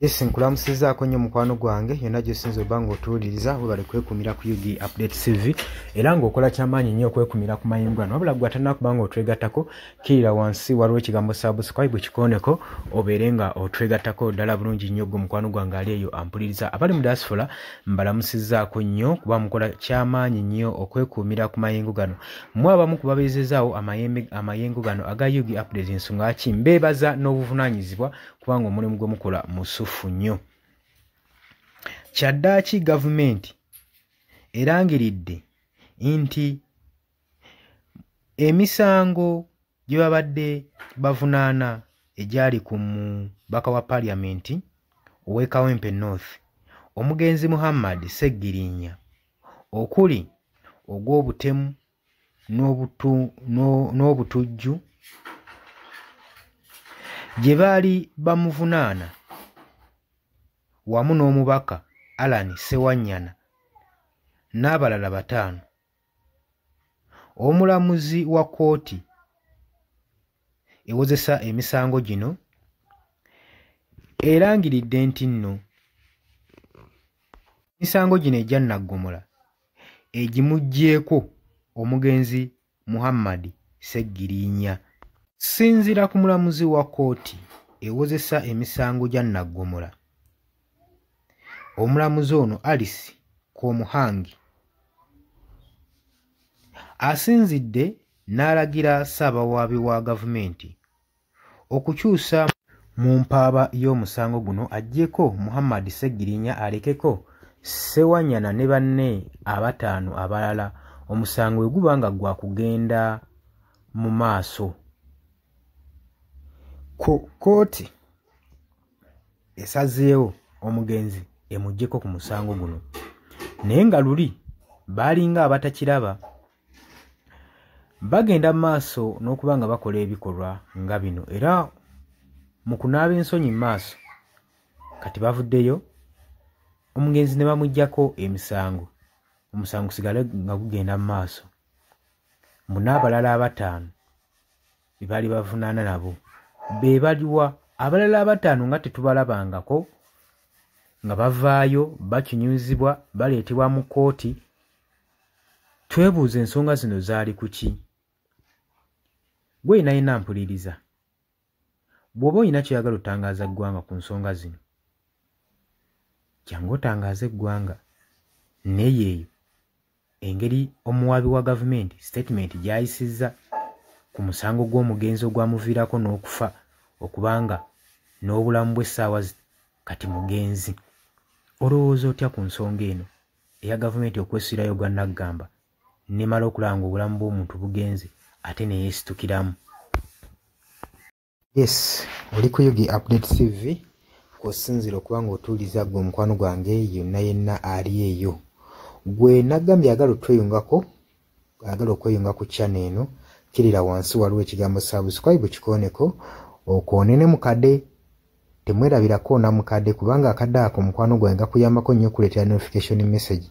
Yes, nkulamusizaako nnyo mukwano gwange yonna gy'osinza oba ng'otuwuliriza webale kwekumira ku UG Update TV era ng'okola kyamaanyi nnyo okwekumira ku mayingo gano wabula gwe atannakuba ng'otwegattako kirira wansi waliwo ekigambo subscribe kikooneko obeere nga otwegattako ddala bulungi nnyo gwe mukwano gwange ali eyo ampuliriza abali mu diaspora mbalamusizaako nnyo kuba mukola kyamaanyi nnyo okwekumira ku mayingo gano mmwe abamu ku babeezezaawo amayengo gano aga UG Update ensonga ki mbeebaza n'obuvunaanyizibwa kubanga omulimu gwe mukola musufu nnyo. Kyaddaaki gavumenti erangiridde nti emisango gye babadde bavunaana egyali ku mubaka wa paliamenti ow'e Kawempe North omugenzi Muhammad Seggirinya okuli ogw'obutemu n'obutujju gye baali bamuvunaana wamu n'omubaka Alan Sewanyana n'abalala 5 omulamuzi wa kkooti ewozesa emisango gino erangiridde nti nno emisango gino egya Naggomola egimuggyeko omugenzi Muhammad Seggirinya. Sinzira ku mulamuzi wa kkooti ewozesa emisango gya Naggomola omulamuzi ono Alice Komuhangi asinzidde n'alagira Ssaabawaabi wa gavumenti okukyusa mu mpaaba y'omusango guno aggyeko Muhammad Seggirinya alekeko Sewanyana ne banne 5 abalala omusango we guba nga gwa kugenda mu maaso. Kkooti esazeewo omugenzi emuggyeko ku musango guno naye nga luli baalinga abatakiraba bagenda mu maaso n'okuba nga bakola ebikolwa nga bino era mu kunaaba ensonyi mu maaso kati bavuddeyo omugenzi ne bamuggyako emisango omusango gusigale nga gugenda mu maaso mu n'abalala 5 be baali bavunaana nabo be baliwa abalala 5 nga tetubalabangako nga bavaayo bakinyuzibwa baleetebwa mu kkooti. Twebuuza ensonga zino zaali ku ki? Gwe yenna mpuliriza bw'oba olina ky'oyagala otangaaza eggwanga ku nsonga zino jangu otangaaza eggwanga naye eyo engeri omuwaabi wa gavumenti statement gy'ayisizza ku musango gw'omugenzi ogwamuviirako n'okufa okubanga n'obulamu bw'essaawa kati mugenzi. Olowooza otya ku nsonga eno eya gavumenti okwesirayo gwa Naggamba nemala okulanga obulamu bw'omuntu bugenzi ate ne yeesitukiramu? Yes, oli ku UG Update TV kw'osinzira okuba ng'otuuliza gwe mukwano gwange yonna yenna ali eyo. Gwe Nagambye agala otweyungako agala okweyunga ku channel eno kirira wansi waliwo ekigambo subscribe kikooneko okoonene mukadde temwerabirako na mukadde kubanga akadde ako mukwano gwange gakuyambako nnyo okuleetera notification message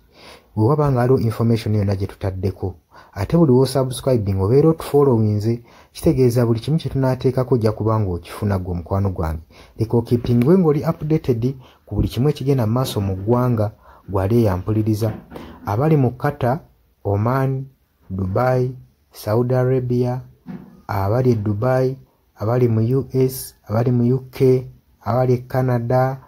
bwe waba nga waliwo information yonna gye tutaddeko ate buli wo subscribing obeera otufollowinze kitegeeza buli kimu kye tunaateekako ojja kuba ng'okifuna gwe mukwano gwange. Leka okipingwe ng'oli updated ku buli kimu ekigenda mu maaso mu ggwanga gwali eyampuliriza abali mu Qatar, Oman, Dubai, Saudi Arabia, abali e Dubai, abali mu US, abali mu UK, abali Canada,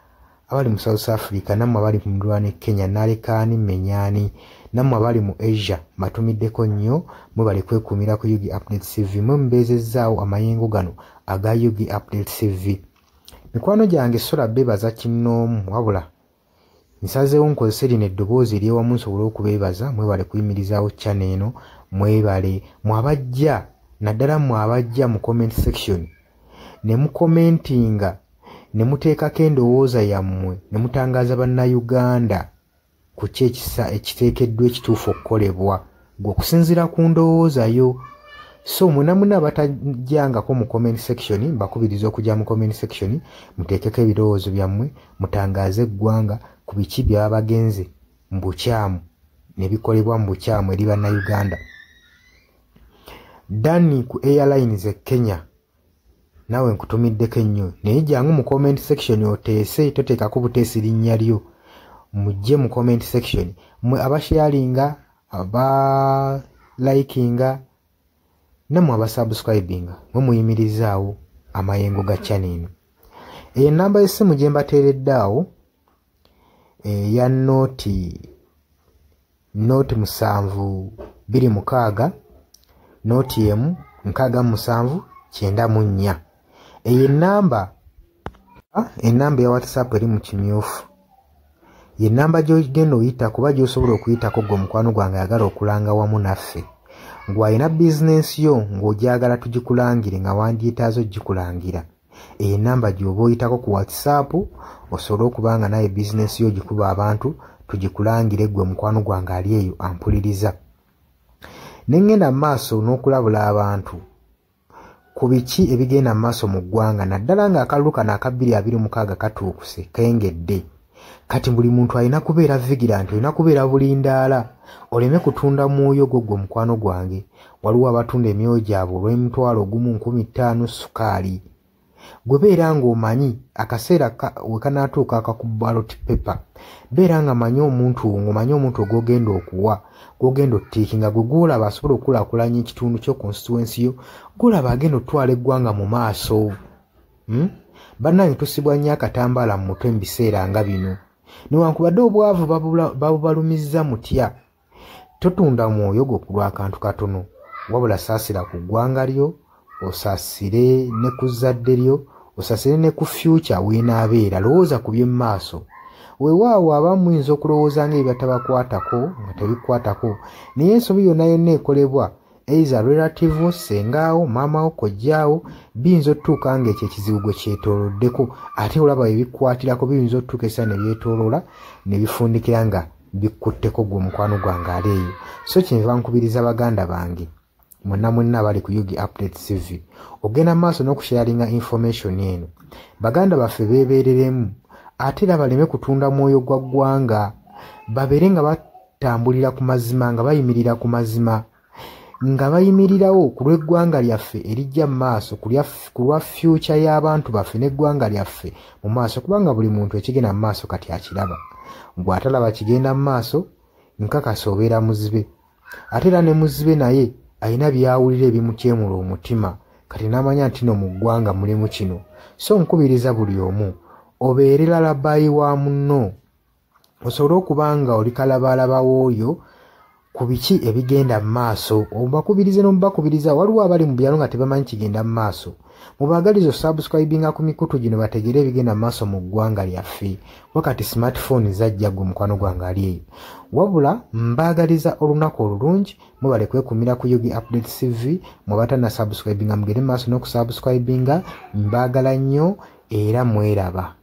abali mu South Africa, nammwe abali mu Ndwana Kenya, Nalekani, Menyani, nammwe abali mu Asia, matumiddeko nnyo mwe bali kwekumira ku UG Update TV mwe mbeezezzaawo amayengo gano aga UG Update TV. Mikwano gyange sola beebaza kinnoomu wabula nsazeewo nkozese lino eddoboozi ery'ewamu nsobole okubeebaza mwebale kuyimirizaawo channel eno mwebale mwabajja naddala mwabajja mu comment section ne mukomentinga ne muteekako endowooza yammwe ne mutangaaza bannayuganda ku ki ekiteekeddwa ekituufu okukolebwa gwe okusinziira ku ndowooza yo. So muna batajjangako mu comment section mbakubiriza okujja mu comment section muteekeko ebirowoozo byammwe mutangaaze eggwanga ku biki byaba bagenze mu bukyamu ne bikolebwa mu bukyamu eri bannayuganda. Dani ku Airlines e Kenya nawe nkutumiddeko ennyo naye jangu mu comment section oteese toteekako buteesi linnya lyo mujje mu comment section mwe abasharinga abalikinga namwe abasubscribinga mwe muyimirizaawo amayengo ga channel eno. Eyo namba y'essimu gye mbateeredde awo ya nooti 726 nooti emu 679. Eyo enamba ya WhatsApp eri mu kimyufu. Ye namba gy'ogenda oyita kuba gy'osobola okuyitako gwe mukwano gwange ayagala okulanga wamu naffe. Ng'alina bizinensi yo ng'ogyagala tugikulangire nga wandyetaaze ogikulangira. Eyo namba gy'oba oyitako ku WhatsApp osobole okubanga naye bizinensi yo gikuba abantu tugikulangire gwe mukwano gwange ali eyo ampuliriza. Ne ngenda mu maaso n'okulabula abantu ku biki ebigenda mu maaso mu ggwanga naddala ng'akalulu kano aka 2026 katuukuse kengedde. Kati buli muntu alina kubeera vigilant, olina kubeera bulindaala oleme kutunda mwoyo gwo mukwano gwange. Waliwo abatunda emyoyo gyabwe olw'M1,1500 sukaali. Gwe beera ng'omanyi akaseera we kanaatuuka akakuba ballot paper, beera nga manyi omuntu ogw'ogenda okuwa, gw'ogenda ottiikinga, gwe gw'olaba asobola okukulaakulanya ekitundu kyo constituency yo, gw'olaba agenda otwala eggwanga mu maaso. Bannange tusibwa nnyo akatambaala mu mutwe mu biseera nga bino. Newankubadde obwavu babubalumizza mutya, totunda mwoyo gwo ku lw'akantu katono, wabula saasira ku ggwanga lyo, osaasire ne ku zadde lyo, osaasire ne ku future weenaabeera. Lowooza ku by'emu maaso. Weewaawo abamu muyinza okulowooza ng'ebyo tabakwatako nga tebikwatako, naye ensobi yonna ekolebwa eiza relative sengaawo, maamawo, kojjaawo, biyinza otutuuka ng'ekyo ekizibu gwe kyetooloddeko, ate olaba ebikwatirako biyinza otutuuka essa ne byetooloola ne bifundikira nga bikkutteko gwe mukwano gwange ali eyo. So kyenva nkubiriza baganda bange mwenna abali ku Yugi Update TV ogenda maaso n'okusharinga information eno. Baganda baffe beebereremu ate era baleme kutunda mwoyo gwa ggwanga, babeere nga batambulira ku mazima, nga bayimirira ku mazima, nga bayimirirawo ku lw'eggwanga lyaffe erijja mu maaso, ku lwa future y'abantu baffe n'eggwanga lyaffe mu maaso, kubanga buli muntu ekigenda mu maaso kati akiraba. Bw'atalaba kigenda mu maaso nkakasa obeera muzibe. Ate era ne muzibe naye alina byawulira ebimukyemula omutima, kati n'amanya nti no mu ggwanga mulimu kino. So nkubiriza buli omu obeere lalabayi wa munno, osobole okuba nga oli kalabalaba w'oyo ku biki ebigenda mu maaso. Obakubirize n'omubakubiriza. Waliwo abali mu byalo nga tebamanyi kigenda mu maaso. Mubaagaliza subscribinga ku mikutu gino bategere ebigenda mu maaso mu ggwanga lyaffe. Wakati smartphone zajja gwe mukwano gwange ali eyo. Wabula mbaagaliza olunaku olulungi, mubale kwekumira ku Yugi Update TV, mubatana subscribinga mugere mu maaso n'okusubscribinga. Mbaagala nnyo era mweraba.